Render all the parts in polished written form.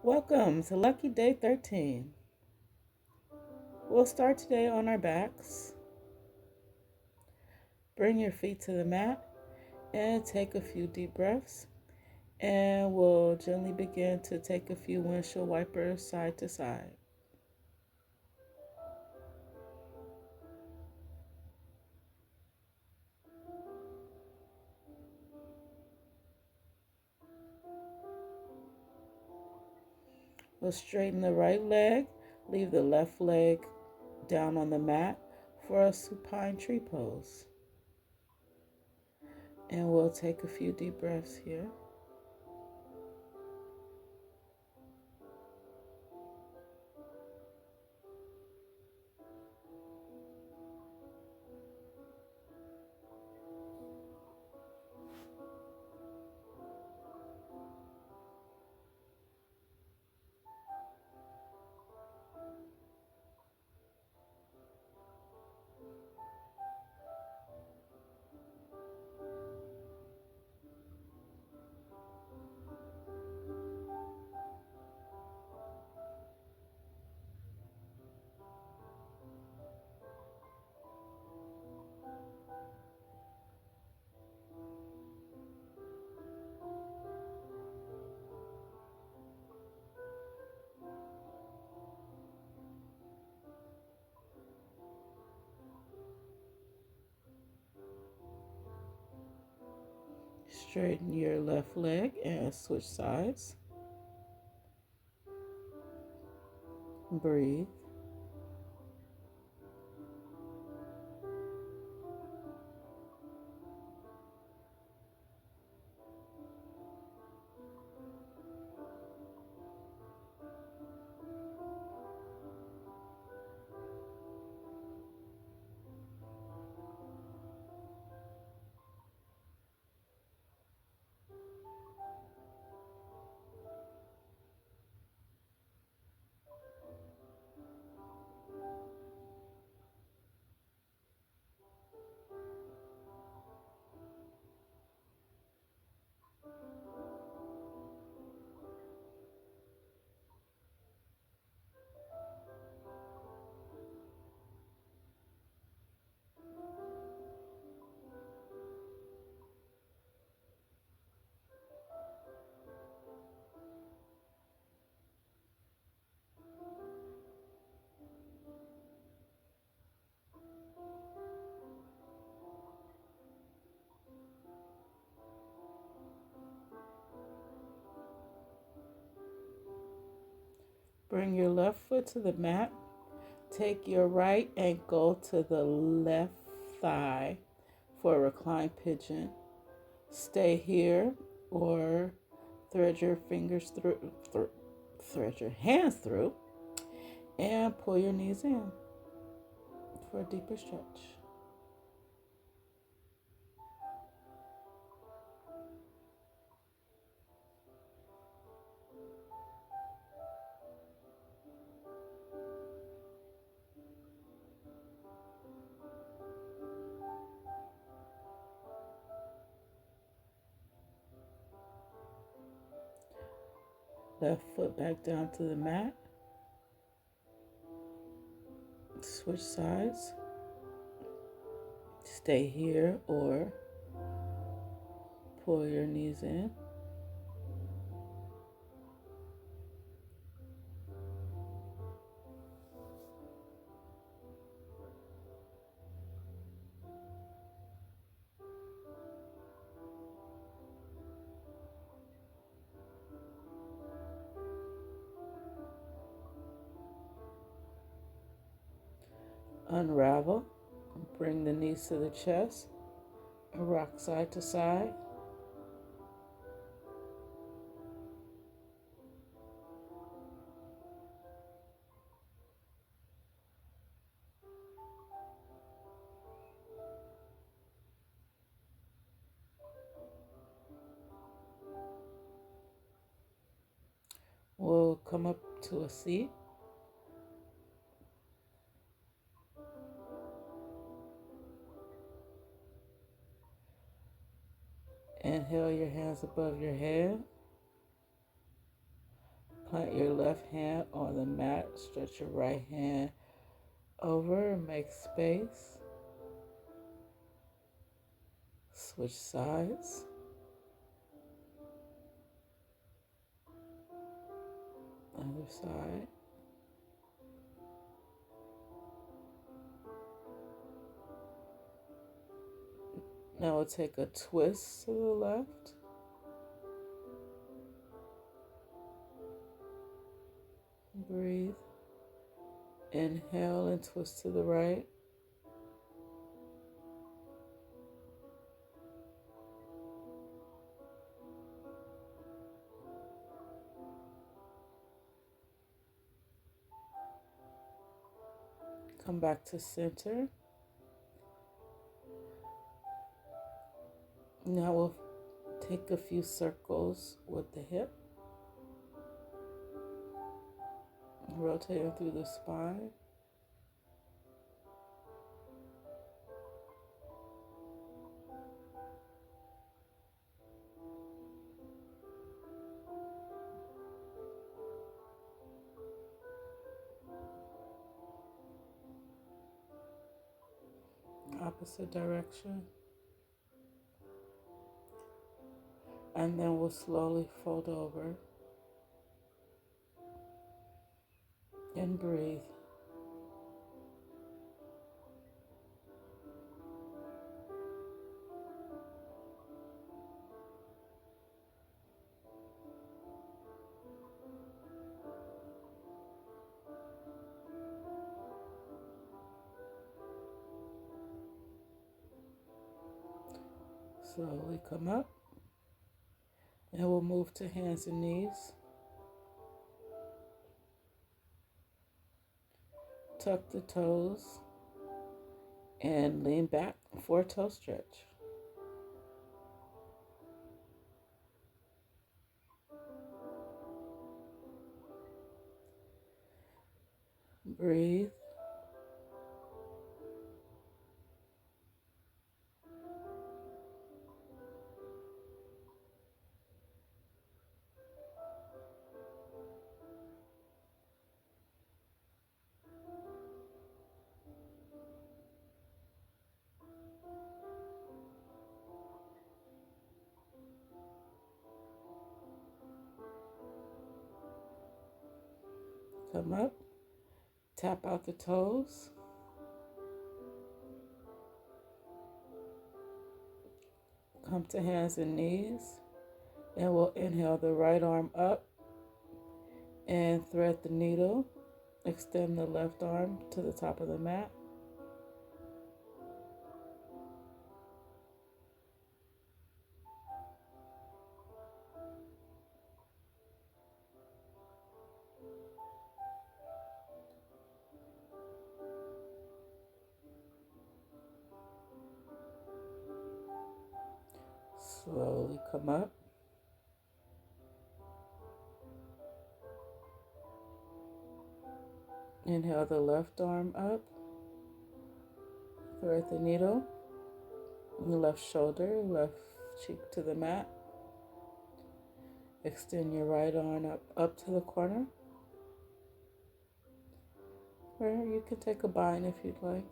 Welcome to Lucky Day 13. We'll start today on our backs. Bring your feet to the mat and take a few deep breaths. And we'll gently begin to take a few windshield wipers side to side. We'll straighten the right leg, leave the left leg down on the mat for a supine tree pose. And we'll take a few deep breaths here. Straighten your left leg and switch sides. Breathe. Bring your left foot to the mat. Take your right ankle to the left thigh for a reclined pigeon. Stay here or thread your fingers thread your hands through, and pull your knees in for a deeper stretch. Left foot back down to the mat. Switch sides. Stay here or pull your knees in. Unravel. Bring the knees to the chest. Rock side to side. We'll come up to a seat. Inhale your hands above your head. Plant your left hand on the mat. Stretch your right hand over and make space. Switch sides. Other side. Now we'll take a twist to the left. Breathe. Inhale and twist to the right. Come back to center. Now we'll take a few circles with the hip. Rotating through the spine. Opposite direction. And then we'll slowly fold over and breathe. Slowly come up. And we'll move to hands and knees. Tuck the toes and lean back for a toe stretch. Breathe. Come up. Tap out the toes. Come to hands and knees. And we'll inhale the right arm up and thread the needle. Extend the left arm to the top of the mat. Slowly come up. Inhale the left arm up. Thread the needle. Your left shoulder, left cheek to the mat. Extend your right arm up to the corner. Or you can take a bind if you'd like.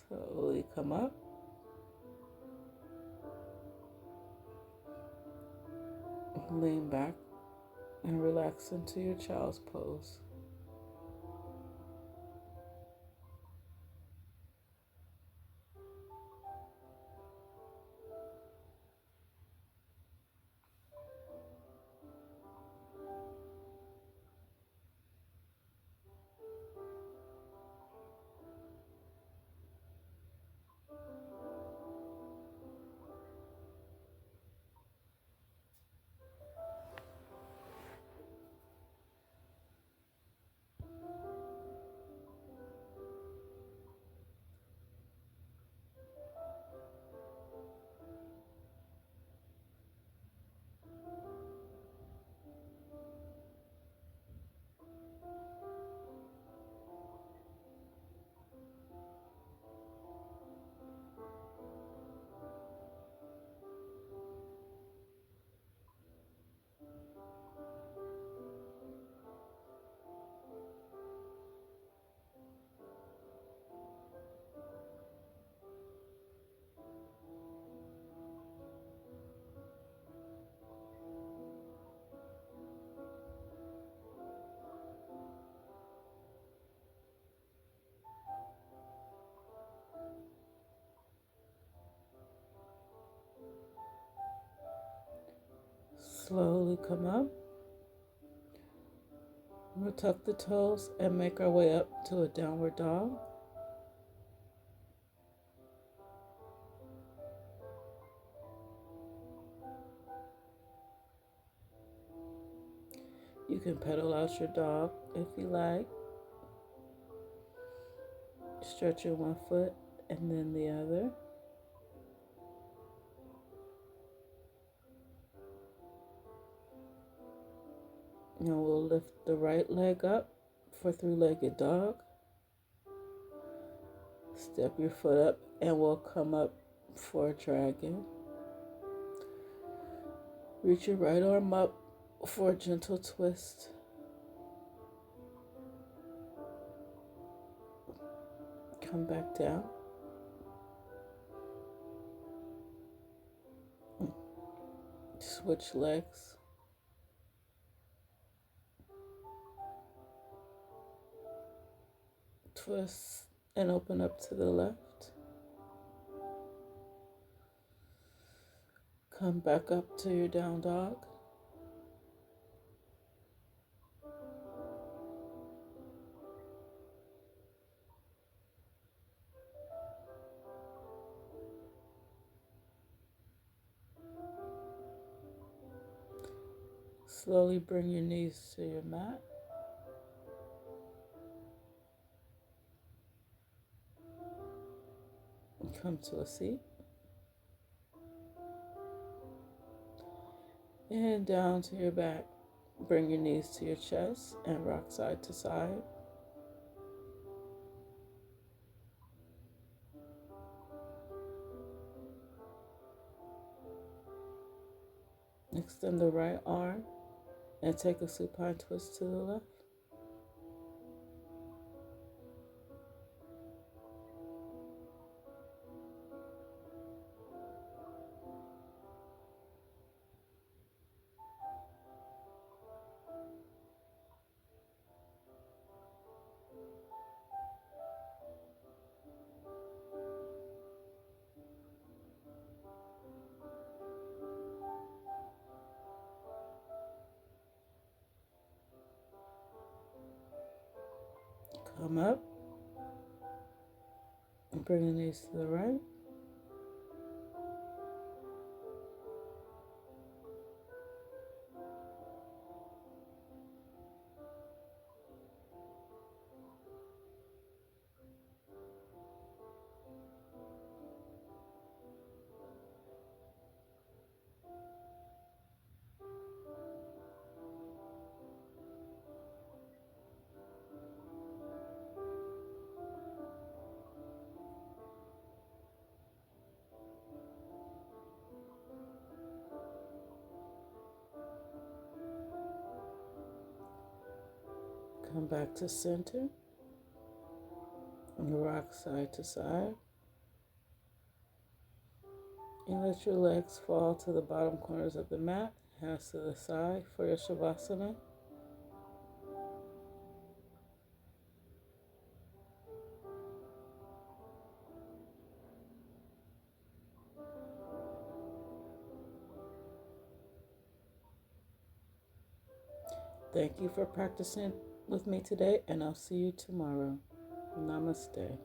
Slowly come up. Lean back and relax into your child's pose. Slowly come up. We'll tuck the toes and make our way up to a downward dog. You can pedal out your dog if you like. Stretching one foot and then the other. Now we'll lift the right leg up for three-legged dog. Step your foot up and we'll come up for a dragon. Reach your right arm up for a gentle twist. Come back down. Switch legs. Twist and open up to the left. Come back up to your down dog. Slowly bring your knees to your mat. Come to a seat. And down to your back. Bring your knees to your chest and rock side to side. Extend the right arm and take a supine twist to the left. Come up and bring the knees to the right. Come back to center and rock side to side. And let your legs fall to the bottom corners of the mat, hands to the side for your Shavasana. Thank you for practicing with me today, and I'll see you tomorrow. Namaste.